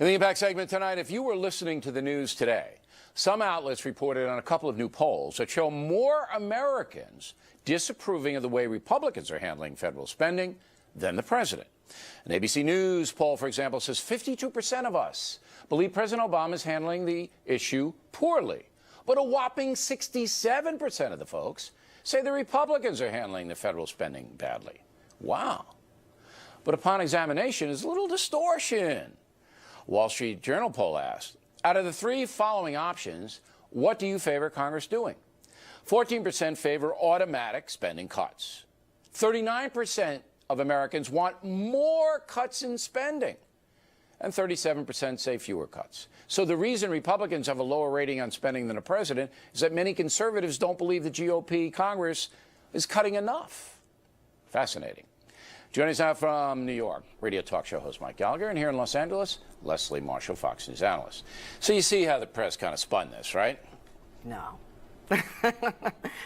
In the Impact segment tonight, if you were listening to the news today, some outlets reported on a couple of new polls that show more Americans disapproving of the way Republicans are handling federal spending than the president. An ABC News poll, for example, says 52% of us believe President Obama is handling the issue poorly. But a whopping 67% of the folks say the Republicans are handling the federal spending badly. Wow. But upon examination, there's a little distortion. Wall Street Journal poll asked, out of the three following options, what do you favor Congress doing? 14% favor automatic spending cuts. 39% of Americans want more cuts in spending. And 37% say fewer cuts. So the reason Republicans have a lower rating on spending than the president is that many conservatives don't believe the GOP Congress is cutting enough. Fascinating. Joining us now from New York, radio talk show host Mike Gallagher, and here in Los Angeles, Leslie Marshall, Fox News analyst. So you see how the press kind of spun this, right? No.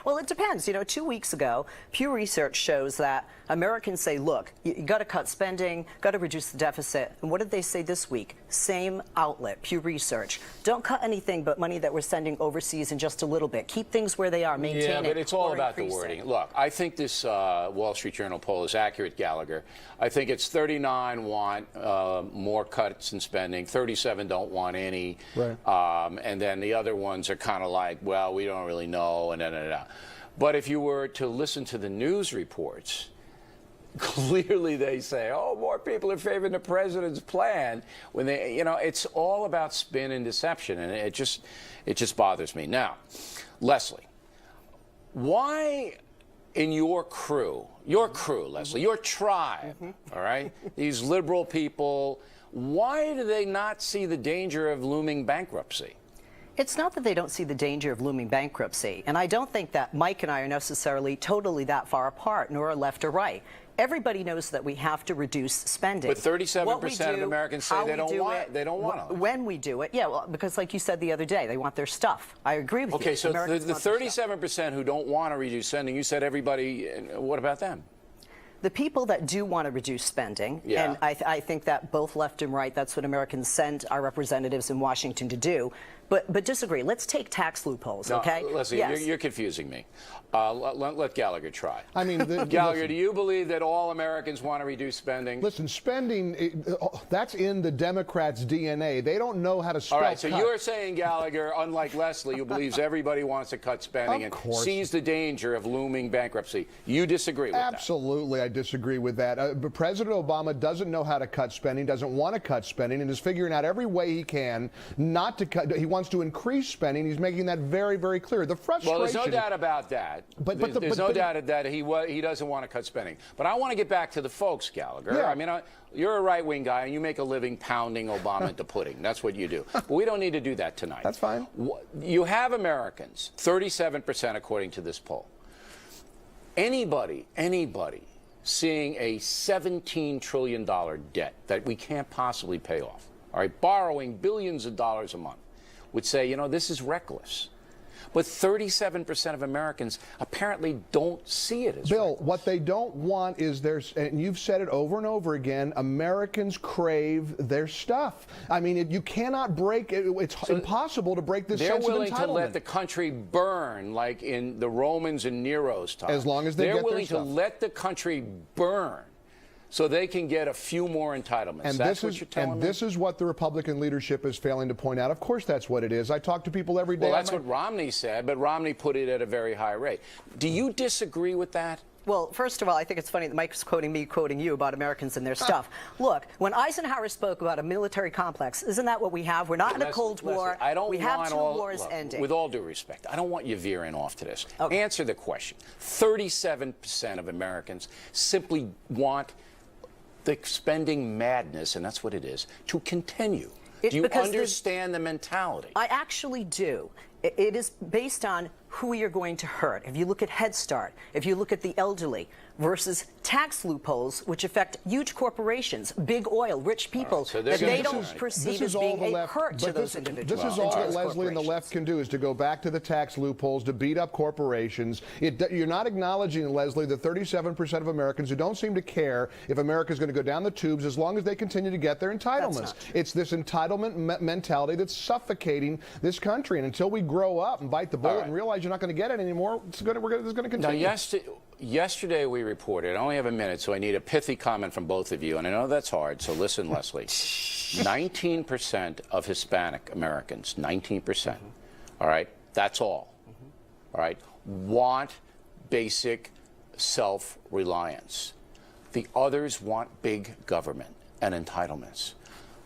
Well, it depends. You know, 2 weeks ago, Pew Research shows that Americans say, look, you got to cut spending, got to reduce the deficit. And what did they say this week? Same outlet, Pew Research. Don't cut anything but money that we're sending overseas in just a little bit. Keep things where they are, maintain it. Yeah, but it's all about the wording. Look, I think this Wall Street Journal poll is accurate, Gallagher. I think it's 39 want more cuts in spending, 37 don't want any. Right. And then the other ones are kind of like, well, we don't really know, and da. But if you were to listen to the news reports, clearly they say, oh, more people are favoring the president's plan. When they, you know, it's all about spin and deception, and it just bothers me. Now, Leslie, why in your crew, Leslie, your tribe, all right, these liberal people, why do they not see the danger of looming bankruptcy? It's not that they don't see the danger of looming bankruptcy, and I don't think that Mike and I are necessarily totally that far apart, nor left or right. Everybody knows that we have to reduce spending. But 37% of Americans say they don't want to. When we do it, yeah, well, because like you said the other day, they want their stuff. I agree with you. Okay, so the 37% who don't want to reduce spending, you said everybody, what about them? The people that do want to reduce spending, yeah. And I think that both left and right, that's what Americans send our representatives in Washington to do. But disagree. Let's take tax loopholes, okay? No, Leslie, yes. You're confusing me. Let Gallagher try. I mean, Gallagher, do you believe that all Americans want to reduce spending? Listen, spending, that's in the Democrats' DNA. They don't know how to spell All right, so cut. you're saying, Gallagher, unlike Leslie, who believes everybody wants to cut spending and sees the danger of looming bankruptcy. You disagree with that? Absolutely, I disagree with that. But President Obama doesn't know how to cut spending, doesn't want to cut spending, and is figuring out every way he can not to cut. He wants to increase spending. He's making that very, very clear. The frustration. Well, there's no doubt about that. There's no doubt that he doesn't want to cut spending. But I want to get back to the folks, Gallagher. Yeah. I mean, you're a right-wing guy, and you make a living pounding Obama into pudding. That's what you do. But we don't need to do that tonight. That's fine. You have Americans, 37% according to this poll. Anybody seeing a $17 trillion debt that we can't possibly pay off, all right, borrowing billions of dollars a month, would say, you know, this is reckless. But 37% of Americans apparently don't see it as Bill, reckless. what they don't want is and you've said it over and over again, Americans crave their stuff. I mean, you cannot break it. It's impossible to break this sense of entitlement. They're willing to let the country burn like in the Romans and Nero's time. As long as they're willing to let the country burn so they can get a few more entitlements. And that's what you're telling me? And this is what the Republican leadership is failing to point out. Of course that's what it is. I talk to people every day. Well, that's what Romney said, but Romney put it at a very high rate. Do you disagree with that? Well, first of all, I think it's funny that Mike's quoting me, quoting you about Americans and their stuff. Look, when Eisenhower spoke about a military complex, isn't that what we have? We're not in a Cold War. We have two wars ending. With all due respect, I don't want you veering off to this. Okay. Answer the question. 37% of Americans simply want the spending madness, and that's what it is, to continue. Do you understand the mentality? I actually do. It is based on who you're going to hurt. If you look at Head Start, if you look at the elderly, versus tax loopholes, which affect huge corporations, big oil, rich people, so that they're they gonna- don't perceive This is as being all the a left, hurt to but those this individuals. is all and to that those Leslie and the left corporations. can do is to go back to the tax loopholes, to beat up corporations. You're not acknowledging, Leslie, the 37% of Americans who don't seem to care if America is going to go down the tubes as long as they continue to get their entitlements. not true. It's this entitlement mentality that's suffocating this country. And until we grow up and bite the bullet right. and realize you're not going to get it anymore, this is going to Now, continue. yesterday we reported, I only have a minute, so I need a pithy comment from both of you, and I know that's hard, so listen, Leslie. 19% of Hispanic Americans, 19%, all right, that's all right, want basic self-reliance. The others want big government and entitlements.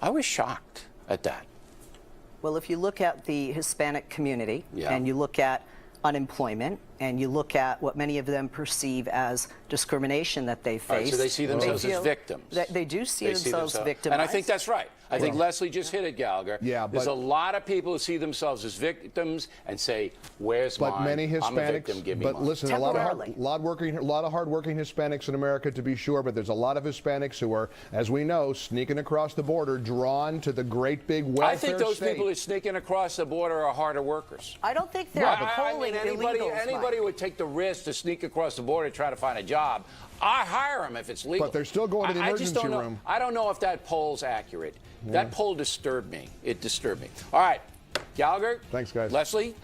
I was shocked at that. Well, if you look at the Hispanic community Yeah. and you look at unemployment and you look at what many of them perceive as discrimination that they face. All right, so they see themselves as victims. They do see They themselves victimized. And I think that's right. I think Leslie just hit it, Gallagher. Yeah, There's but- a lot of people who see themselves as victims and say, "Where's But mine? many Hispanics, I'm a victim. Give me but mine." listen, a lot of Temporarily. hardworking Hispanics in America, to be sure. But there's a lot of Hispanics who are, as we know, sneaking across the border, drawn to the great big welfare I think those state. people who are sneaking across the border are harder workers. I don't think they're polling anybody illegals. would take the risk to sneak across the border to try to find a job. I hire them if it's legal. But they're still going to the I just don't emergency know. room. I don't know if that poll's accurate. That poll disturbed me. It disturbed me. All right, Gallagher. Thanks, guys. Leslie.